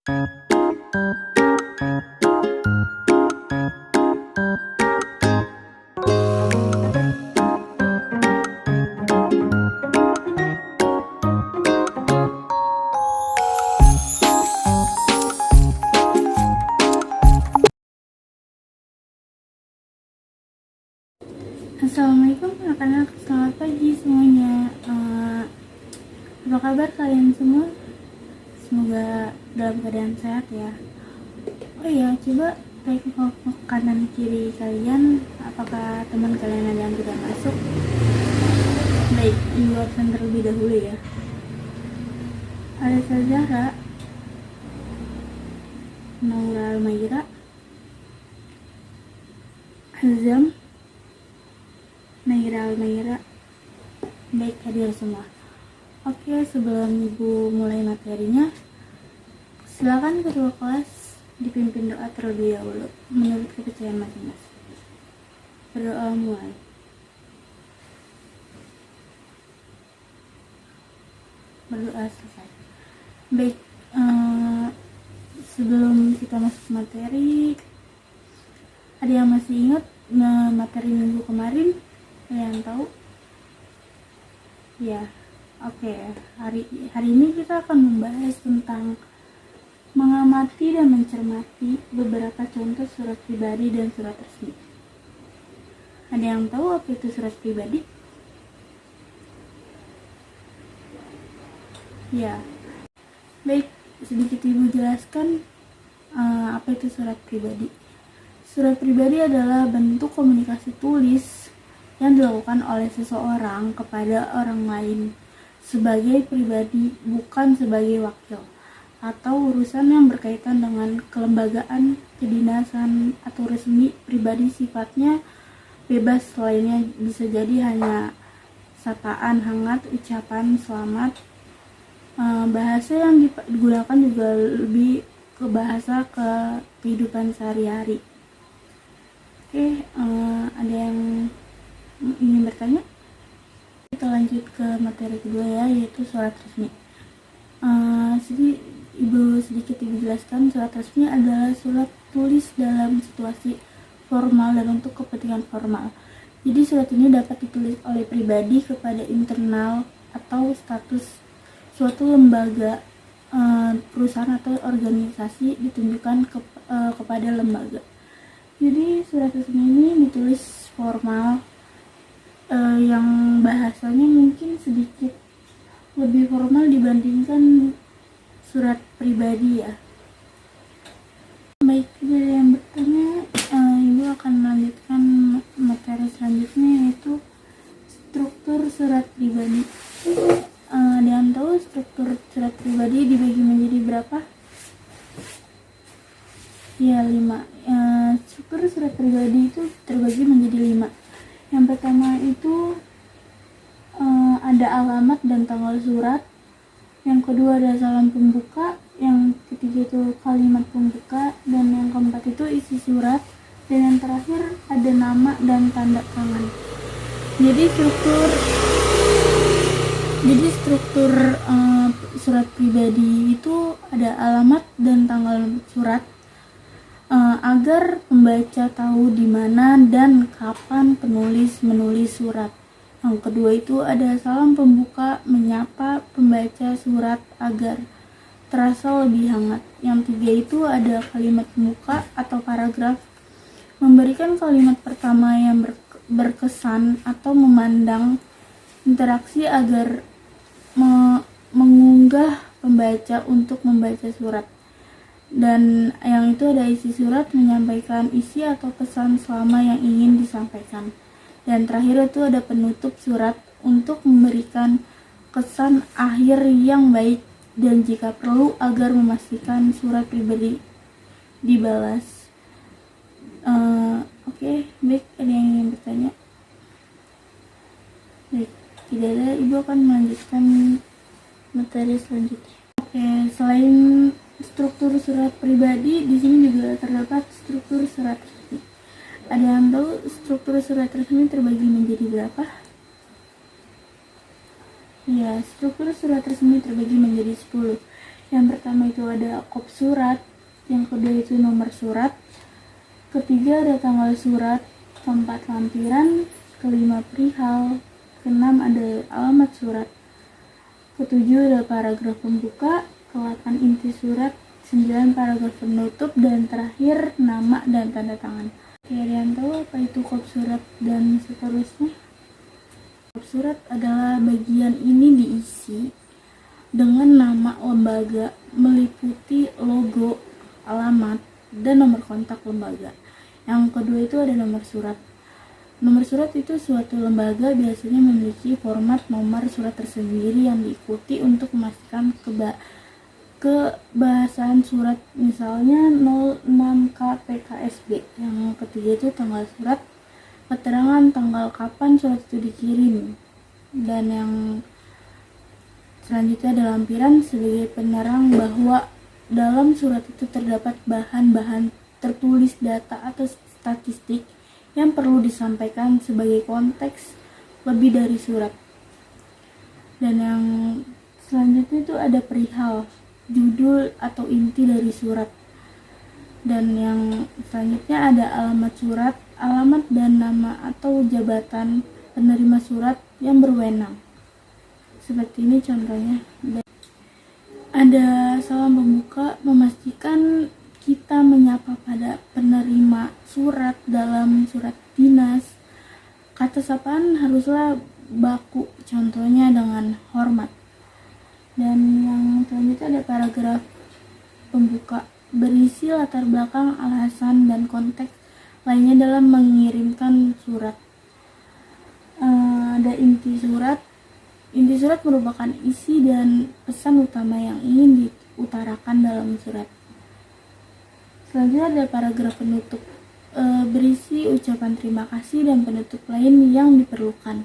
Assalamualaikum anak-anak, selamat pagi semuanya. Apa kabar kalian semua? Semoga dalam keadaan sehat ya. Oh iya, coba tengok kanan kiri kalian, apakah teman kalian ada yang tidak masuk? Baik, ibu absen terlebih dahulu ya. Ada Zahra, Naura Almaira, Azam, Naira Almaira. Baik, hadir semua. Oke, sebelum ibu mulai materinya, silakan ketua kelas dipimpin doa terlebih dahulu menurut kepercayaan masing-masing. Berdoa mulai. Berdoa selesai. Baik, sebelum kita masuk materi, ada yang masih ingat materi minggu kemarin? Ada yang tahu? Ya, oke. Hari ini kita akan membahas tentang mengamati dan mencermati beberapa contoh surat pribadi dan surat resmi. Ada yang tahu apa itu surat pribadi? Ya, baik, sedikit ibu jelaskan apa itu surat pribadi. Surat pribadi adalah bentuk komunikasi tulis yang dilakukan oleh seseorang kepada orang lain sebagai pribadi, bukan sebagai wakil, atau urusan yang berkaitan dengan kelembagaan, kedinasan, atau resmi. Pribadi sifatnya bebas, lainnya bisa jadi hanya sapaan hangat, ucapan selamat. Bahasa yang digunakan juga lebih ke bahasa ke kehidupan sehari-hari. Oke, ada yang ingin bertanya? Kita lanjut ke materi kedua ya, yaitu surat resmi. Sedikit ibu jelaskan, surat resmi adalah surat tulis dalam situasi formal dan untuk kepentingan formal. Jadi surat ini dapat ditulis oleh pribadi kepada internal atau status suatu lembaga, perusahaan atau organisasi ditunjukkan kepada lembaga. Jadi surat resmi ini ditulis formal, yang bahasanya mungkin sedikit lebih formal dibandingkan surat pribadi ya. Baik, dari yang bertanya, ibu akan melanjutkan materi selanjutnya, yaitu struktur surat pribadi. Ada yang tahu struktur surat pribadi dibagi menjadi berapa? Ya, 5. Struktur surat pribadi itu terbagi menjadi 5. Yang pertama itu ada alamat dan tanggal surat. Yang kedua ada salam pembuka. Yang ketiga itu kalimat pembuka. Dan yang keempat itu isi surat. Dan yang terakhir ada nama dan tanda tangan. Jadi struktur surat pribadi itu ada alamat dan tanggal surat, agar pembaca tahu di mana dan kapan penulis menulis surat. Yang kedua itu ada salam pembuka, menyapa pembaca surat agar terasa lebih hangat. Yang tiga itu ada kalimat pembuka atau paragraf, memberikan kalimat pertama yang berkesan atau memandang interaksi agar mengunggah pembaca untuk membaca surat. Dan yang itu ada isi surat, menyampaikan isi atau pesan selama yang ingin disampaikan. Dan terakhir itu ada penutup surat untuk memberikan kesan akhir yang baik dan jika perlu agar memastikan surat pribadi dibalas. Oke, baik, ada yang ingin bertanya? Baik, tidak ada, ibu akan melanjutkan materi selanjutnya. Oke, selain struktur surat pribadi, di sini juga terdapat struktur surat resmi. Ada yang tahu struktur surat resmi terbagi menjadi berapa? Ya, struktur surat resmi terbagi menjadi 10. Yang pertama itu ada kop surat, yang kedua itu nomor surat, ketiga ada tanggal surat, keempat lampiran, kelima perihal, keenam ada alamat surat, ketujuh ada paragraf pembuka, ke-8 inti surat, 9 paragraf penutup, dan terakhir nama dan tanda tangan. Oke, ada yang tahu apa itu kop surat dan seterusnya? Kop surat adalah bagian ini diisi dengan nama lembaga, meliputi logo, alamat, dan nomor kontak lembaga. Yang kedua itu ada nomor surat. Nomor surat itu suatu lembaga biasanya memiliki format nomor surat tersendiri yang diikuti untuk memastikan kebahasaan surat, misalnya 06KPKSB. Yang ketiga itu tanggal surat, keterangan tanggal kapan surat itu dikirim. Dan yang selanjutnya ada lampiran sebagai penerang bahwa dalam surat itu terdapat bahan-bahan tertulis data atau statistik yang perlu disampaikan sebagai konteks lebih dari surat. Dan yang selanjutnya itu ada perihal, judul atau inti dari surat. Dan yang selanjutnya ada alamat surat, alamat dan nama atau jabatan penerima surat yang berwenang. Seperti ini contohnya. Ada salam pembuka memastikan kita menyapa pada penerima surat dalam surat dinas. Kata sapaan haruslah baku, contohnya dengan hormat. Dan yang selanjutnya ada paragraf pembuka, berisi latar belakang, alasan, dan konteks lainnya dalam mengirimkan surat. Ada inti surat. Inti surat merupakan isi dan pesan utama yang ingin diutarakan dalam surat. Selanjutnya ada paragraf penutup, berisi ucapan terima kasih dan penutup lain yang diperlukan.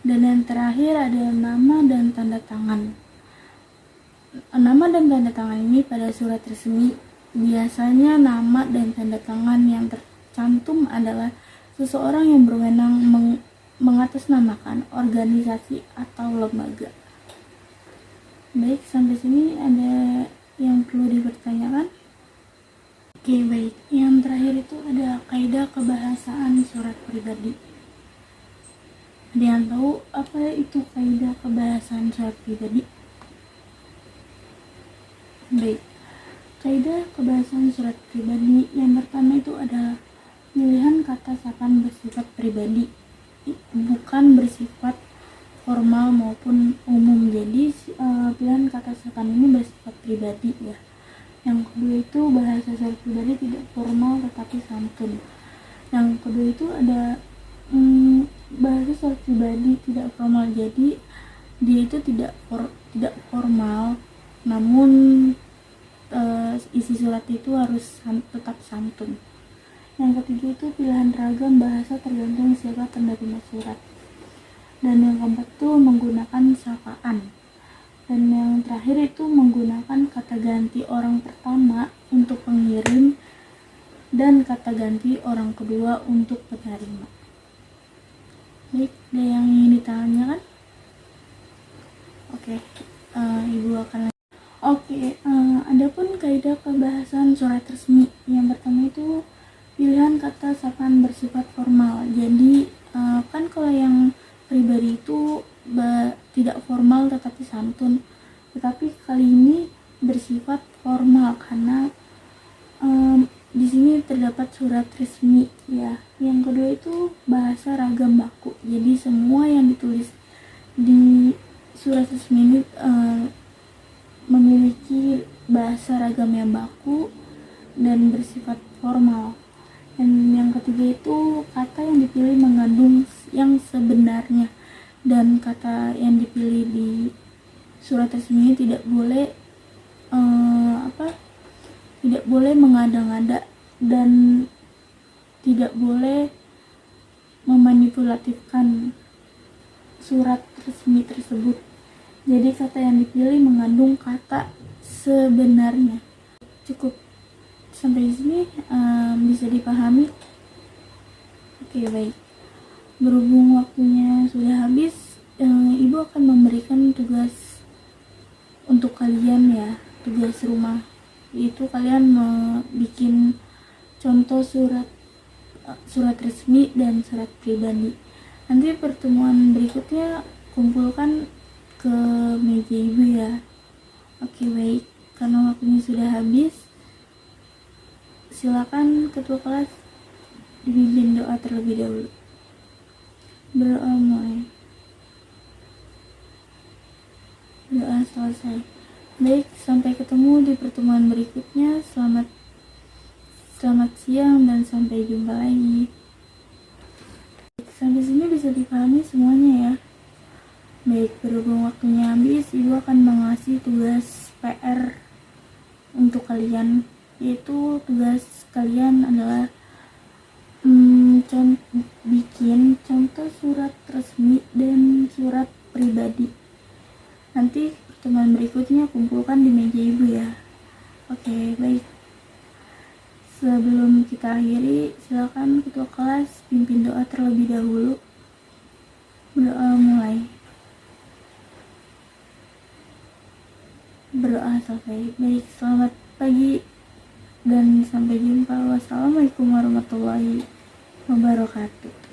Dan yang terakhir ada nama dan tanda tangan. Nama dan tanda tangan ini pada surat resmi, biasanya nama dan tanda tangan yang tercantum adalah seseorang yang berwenang mengatasnamakan organisasi atau lembaga. Baik, sampai sini ada yang perlu dipertanyakan? Oke, baik. Yang terakhir itu ada kaidah kebahasaan surat pribadi. Ada yang tahu apa itu kaidah kebahasaan surat pribadi? Baik. Kaidah kebahasaan surat pribadi yang pertama itu adalah pilihan kata sapaan bersifat pribadi, bukan bersifat formal maupun umum. Jadi pilihan kata sapaan ini bersifat pribadi ya. Yang kedua itu bahasa surat pribadi tidak formal tetapi santun. Yang kedua itu ada bahasa surat pribadi tidak formal, jadi dia itu tidak formal, namun isi surat itu harus tetap santun. Yang ketiga itu pilihan ragam bahasa tergantung siapa penerima surat. Dan yang keempat itu menggunakan sapaan. Dan yang terakhir itu menggunakan kata ganti orang pertama untuk pengirim dan kata ganti orang kedua untuk penerima. Baik, ada yang ingin ditanyakan? Oke, Ibu akan adapun kaidah kebahasaan surat resmi. Yang pertama itu pilihan kata sapaan bersifat formal. Jadi kan kalau yang pribadi itu tidak formal tetapi santun, tetapi kali ini bersifat formal karena di sini terdapat surat resmi ya. Yang kedua itu bahasa ragam baku. Jadi semua yang ditulis di surat resmi ini memiliki bahasa ragam yang baku dan bersifat formal. Dan yang ketiga itu kata yang dipilih mengandung yang sebenarnya, dan kata yang dipilih di surat resmi tidak boleh tidak boleh mengada-ngada dan tidak boleh memanipulatifkan surat resmi tersebut. Jadi kata yang dipilih mengandung kata sebenarnya. Cukup sampai sini bisa dipahami? Oke, baik. Berhubung waktunya sudah habis, Ibu akan memberikan tugas untuk kalian ya, tugas rumah itu kalian bikin contoh surat resmi dan surat pribadi. Nanti pertemuan berikutnya kumpulkan ke meja ibu ya. Oke, baik, karena waktunya sudah habis, silakan ketua kelas dipimpin doa terlebih dahulu. Berdoa mulai. Doa selesai. Baik, sampai ketemu di pertemuan berikutnya. Selamat siang dan sampai jumpa lagi. Sampai sini bisa dipahami semuanya ya. Baik, berhubung waktunya habis, ibu akan mengasih tugas PR untuk kalian, yaitu tugas kalian adalah bikin contoh surat resmi dan surat pribadi. Nanti pertemuan berikutnya kumpulkan di meja ibu ya. Oke, baik. Sebelum kita akhiri, silakan ketua kelas pimpin doa terlebih dahulu. Berdoa mulai. Berdoa selesai. Baik, selamat pagi dan sampai jumpa. Wassalamualaikum warahmatullahi wabarakatuh.